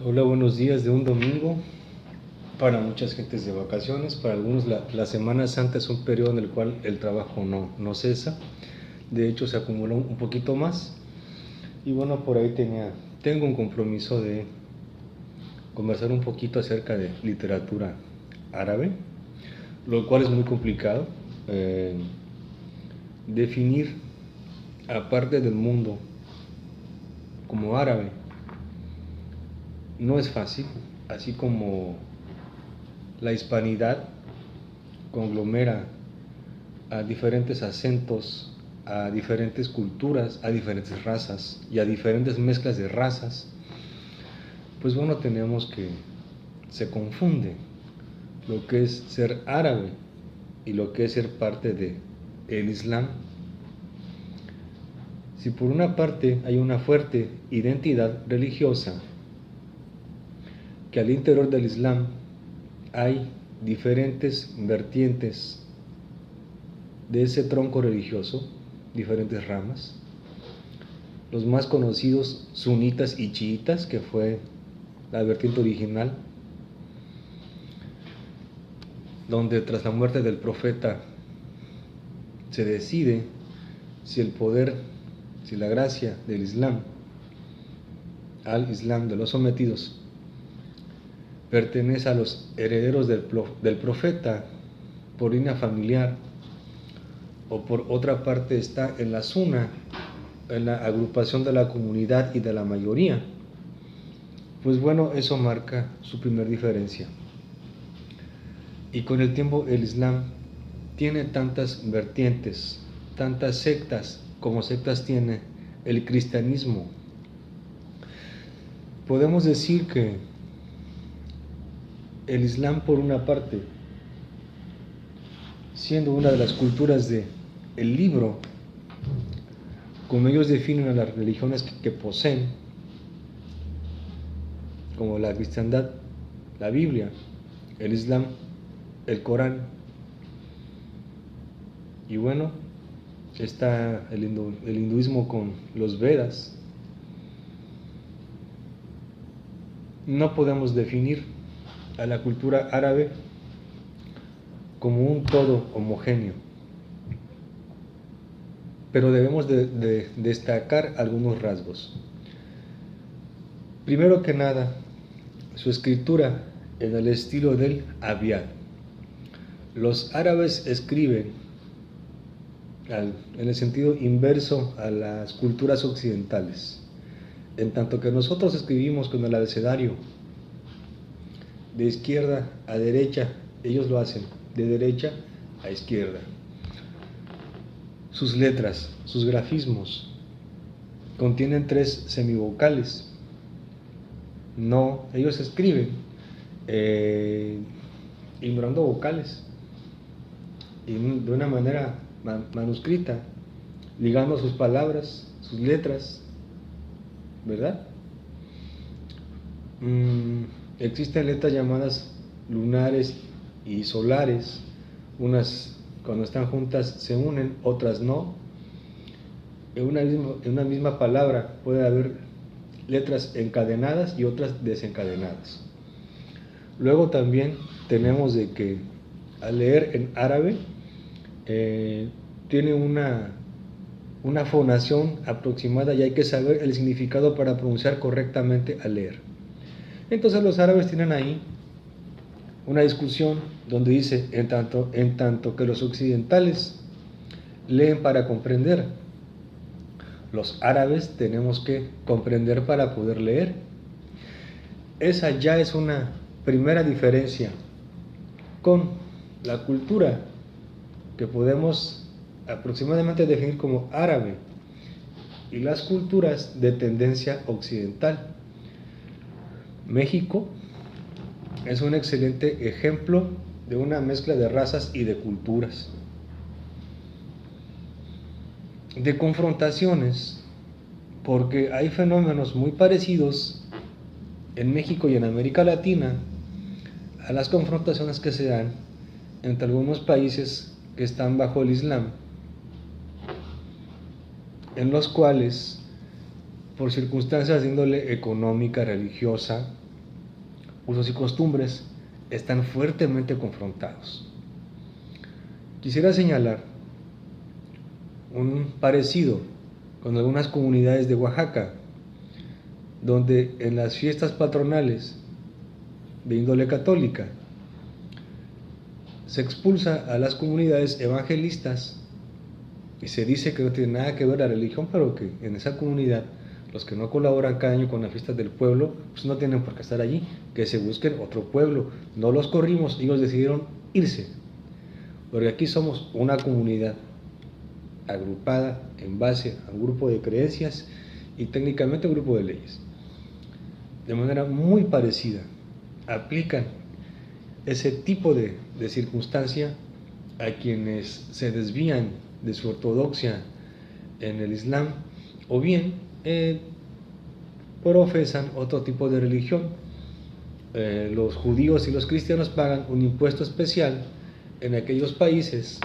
Hola, buenos días de un domingo. Para muchas gentes de vacaciones, para algunos la Semana Santa es un periodo en el cual el trabajo no cesa. De hecho, se acumula un poquito más. Y bueno, por ahí tengo un compromiso de conversar un poquito acerca de literatura árabe, lo cual es muy complicado. Definir a parte del mundo como árabe no es fácil, así como la hispanidad conglomera a diferentes acentos, a diferentes culturas, a diferentes razas y a diferentes mezclas de razas. Pues bueno, tenemos que se confunde lo que es ser árabe y lo que es ser parte de el Islam. Si por una parte hay una fuerte identidad religiosa, que al interior del Islam hay diferentes vertientes de ese tronco religioso, diferentes ramas, los más conocidos sunitas y chiitas, que fue la vertiente original, donde tras la muerte del profeta se decide si el poder, si la gracia del Islam, al Islam de los sometidos, pertenece a los herederos del profeta por línea familiar, o por otra parte está en la suna, en la agrupación de la comunidad y de la mayoría. Pues bueno, eso marca su primer diferencia. Y con el tiempo el Islam tiene tantas vertientes, tantas sectas como sectas tiene el cristianismo. Podemos decir que el Islam, por una parte, siendo una de las culturas del libro, como ellos definen a las religiones que poseen, como la cristiandad, la Biblia, el Islam, el Corán, y bueno, está el hinduismo con los Vedas. No podemos definir a la cultura árabe como un todo homogéneo, pero debemos de destacar algunos rasgos. Primero que nada, su escritura en el estilo del Abyad. Los árabes escriben en el sentido inverso a las culturas occidentales, en tanto que nosotros escribimos con el abecedario de izquierda a derecha, ellos lo hacen de derecha a izquierda. Sus letras, sus grafismos, contienen 3 semivocales. No, ellos escriben ignorando vocales y de una manera manuscrita, ligando sus palabras, sus letras, ¿verdad? Existen letras llamadas lunares y solares, unas cuando están juntas se unen, otras no. En una misma palabra puede haber letras encadenadas y otras desencadenadas. Luego también tenemos de que al leer en árabe tiene una fonación aproximada y hay que saber el significado para pronunciar correctamente al leer. Entonces los árabes tienen ahí una discusión donde dice, en tanto que los occidentales leen para comprender, los árabes tenemos que comprender para poder leer. Esa ya es una primera diferencia con la cultura que podemos aproximadamente definir como árabe y las culturas de tendencia occidental. México es un excelente ejemplo de una mezcla de razas y de culturas, de confrontaciones, porque hay fenómenos muy parecidos en México y en América Latina a las confrontaciones que se dan entre algunos países que están bajo el Islam, en los cuales, por circunstancias de índole económica, religiosa, usos y costumbres están fuertemente confrontados. Quisiera señalar un parecido con algunas comunidades de Oaxaca, donde en las fiestas patronales de índole católica se expulsa a las comunidades evangelistas y se dice que no tiene nada que ver la religión, pero que en esa comunidad los que no colaboran cada año con las fiestas del pueblo, pues no tienen por qué estar allí, que se busquen otro pueblo. No los corrimos, ellos decidieron irse, porque aquí somos una comunidad agrupada en base a un grupo de creencias y técnicamente un grupo de leyes. De manera muy parecida, aplican ese tipo de circunstancia a quienes se desvían de su ortodoxia en el Islam o bien profesan otro tipo de religión. Los judíos y los cristianos pagan un impuesto especial en aquellos países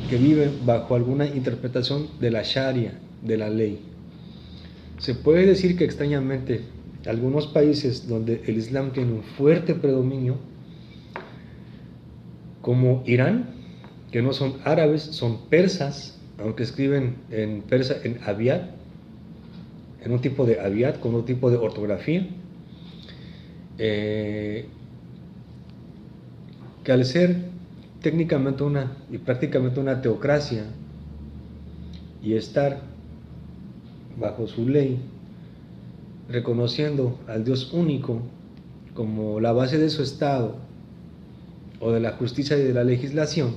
que viven bajo alguna interpretación de la Sharia, de la ley. Se puede decir que extrañamente algunos países donde el Islam tiene un fuerte predominio, como Irán, que no son árabes, son persas, aunque escriben en persa en abiad, en un tipo de abiad, con un tipo de ortografía, que al ser técnicamente y prácticamente una teocracia y estar bajo su ley, reconociendo al Dios único como la base de su Estado o de la justicia y de la legislación,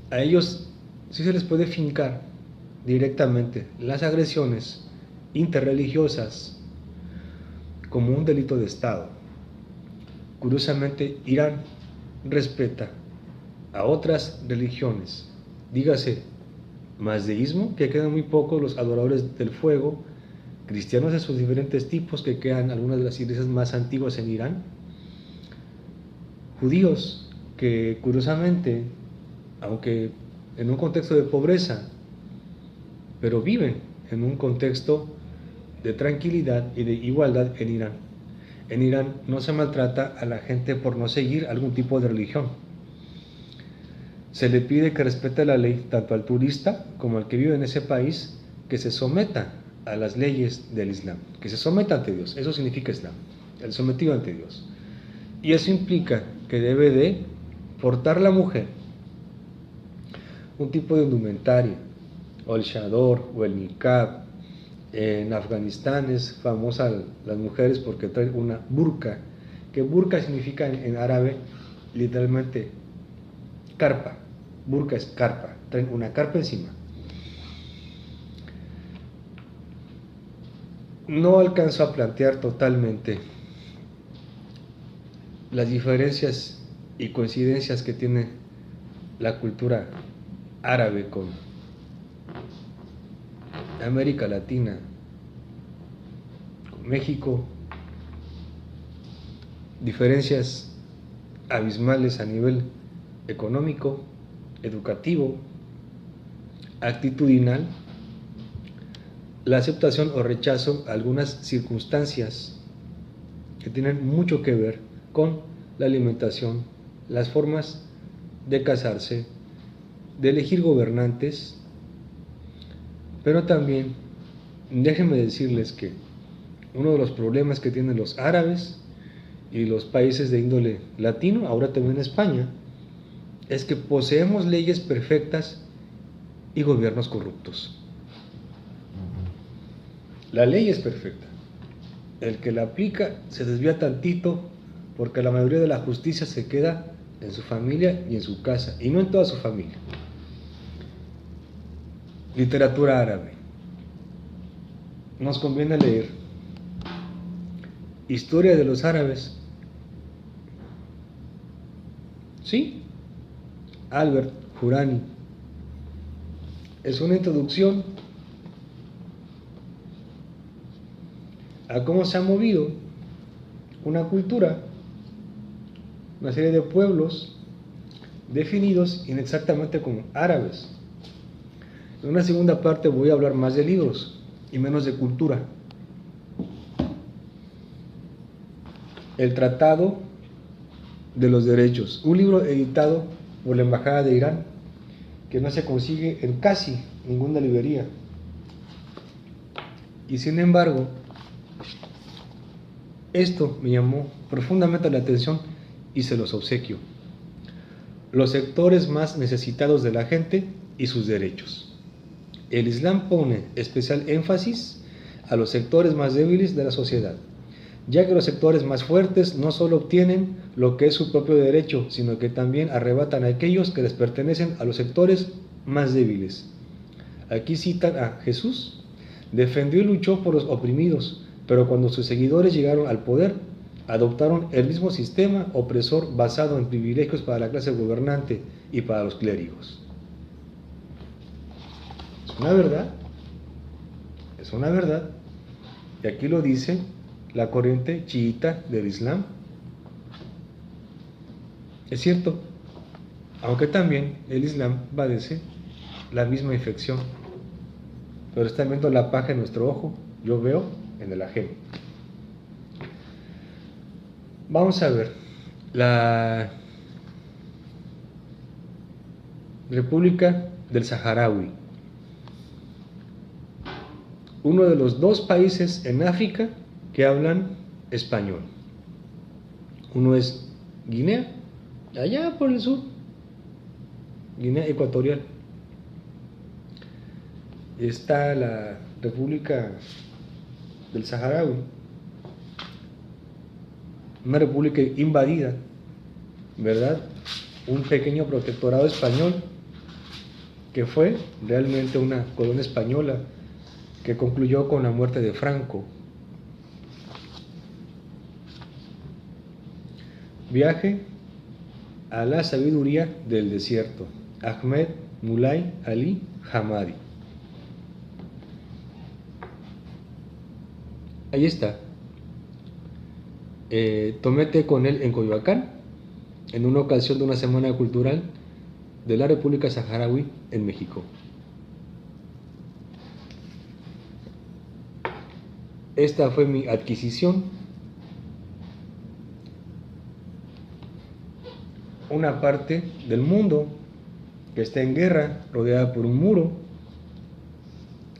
a ellos sí se les puede fincar directamente las agresiones interreligiosas como un delito de Estado. Curiosamente, Irán respeta a otras religiones, dígase mazdeísmo, que quedan muy pocos los adoradores del fuego, cristianos de sus diferentes tipos, que quedan algunas de las iglesias más antiguas en Irán, judíos, que curiosamente, aunque en un contexto de pobreza, pero viven en un contexto de tranquilidad y de igualdad en Irán. En Irán no se maltrata a la gente por no seguir algún tipo de religión. Se le pide que respete la ley tanto al turista como al que vive en ese país, que se someta a las leyes del Islam, que se someta ante Dios. Eso significa Islam, el sometido ante Dios. Y eso implica que debe de portar la mujer un tipo de indumentaria, o el shador, o el niqab. En Afganistán es famosa las mujeres porque traen una burka, que burka significa en árabe literalmente carpa. Burka es carpa, traen una carpa encima. No alcanzo a plantear totalmente las diferencias y coincidencias que tiene la cultura árabe con América Latina, con México, diferencias abismales a nivel económico, educativo, actitudinal, la aceptación o rechazo a algunas circunstancias que tienen mucho que ver con la alimentación, las formas de casarse, de elegir gobernantes, pero también déjenme decirles que uno de los problemas que tienen los árabes y los países de índole latino, ahora también España, es que poseemos leyes perfectas y gobiernos corruptos. La ley es perfecta. El que la aplica se desvía tantito porque la mayoría de la justicia se queda en su familia y en su casa, y no en toda su familia. Literatura árabe. Nos conviene leer Historia de los árabes. Sí, Albert Hourani. Es una introducción a cómo se ha movido una cultura, una serie de pueblos definidos inexactamente como árabes. En una segunda parte voy a hablar más de libros y menos de cultura. El Tratado de los Derechos, un libro editado por la Embajada de Irán que no se consigue en casi ninguna librería. Y sin embargo, esto me llamó profundamente la atención y se los obsequio. Los sectores más necesitados de la gente y sus derechos. El Islam pone especial énfasis a los sectores más débiles de la sociedad, ya que los sectores más fuertes no solo obtienen lo que es su propio derecho, sino que también arrebatan a aquellos que les pertenecen a los sectores más débiles. Aquí citan a Jesús: defendió y luchó por los oprimidos, pero cuando sus seguidores llegaron al poder, adoptaron el mismo sistema opresor basado en privilegios para la clase gobernante y para los clérigos. Es una verdad, es una verdad. Y aquí lo dice la corriente chiita del Islam. Es cierto, aunque también el Islam padece la misma infección, pero están viendo la paja en nuestro ojo, yo veo en el ajeno. Vamos a ver, la República del Saharaui, uno de los dos países en África que hablan español. Uno es Guinea, allá por el sur, Guinea Ecuatorial. Está la República del Saharaui, una república invadida, ¿verdad? Un pequeño protectorado español que fue realmente una colonia española que concluyó con la muerte de Franco. Viaje a la sabiduría del desierto, Ahmed Mulay Ali Hamadi. Ahí está. Tomé té con él en Coyoacán, en una ocasión de una semana cultural de la República Saharaui en México. Esta fue mi adquisición. Una parte del mundo que está en guerra, rodeada por un muro,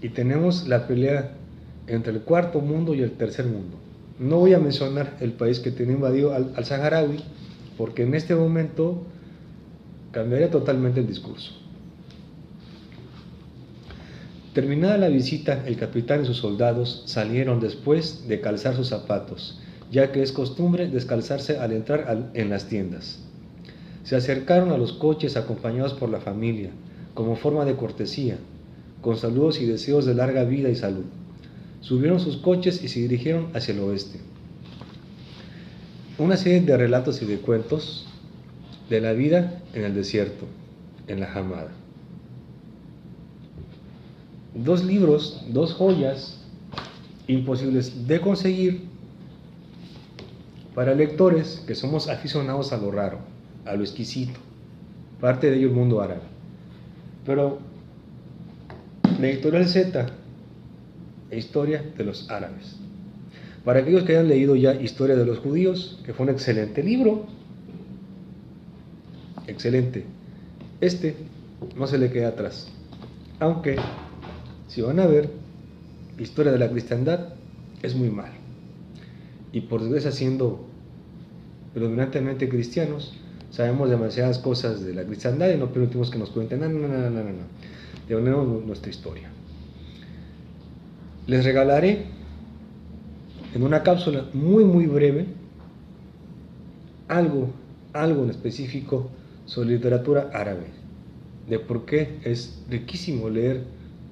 y tenemos la pelea entre el cuarto mundo y el tercer mundo. No voy a mencionar el país que tiene invadido al saharaui, porque en este momento cambiaría totalmente el discurso. Terminada la visita, el capitán y sus soldados salieron después de calzar sus zapatos, ya que es costumbre descalzarse al entrar en las tiendas. Se acercaron a los coches acompañados por la familia, como forma de cortesía, con saludos y deseos de larga vida y salud. Subieron sus coches y se dirigieron hacia el oeste. Una serie de relatos y de cuentos de la vida en el desierto, en la Hamada. Dos libros, dos joyas imposibles de conseguir para lectores que somos aficionados a lo raro, a lo exquisito, parte de ello el mundo árabe. Pero la editorial Z, Historia de los Árabes. Para aquellos que hayan leído ya Historia de los Judíos, que fue un excelente libro, excelente, este no se le queda atrás. Aunque, si van a ver, Historia de la Cristiandad es muy mal. Y por desgracia, siendo predominantemente cristianos, sabemos demasiadas cosas de la cristiandad y no permitimos que nos cuenten, no. Devolvemos nuestra historia. Les regalaré en una cápsula muy breve algo en específico sobre literatura árabe, de por qué es riquísimo leer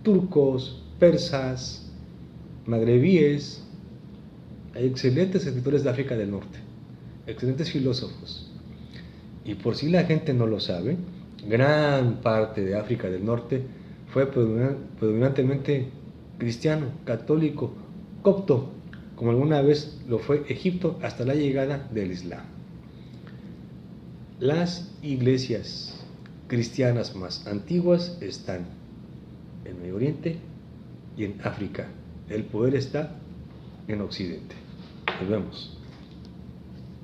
turcos, persas, magrebíes. Hay excelentes escritores de África del Norte, excelentes filósofos. Y por si la gente no lo sabe, gran parte de África del Norte fue predominantemente cristiano, católico, copto, como alguna vez lo fue Egipto hasta la llegada del Islam. Las iglesias cristianas más antiguas están en Medio Oriente y en África. El poder está en Occidente. Nos vemos.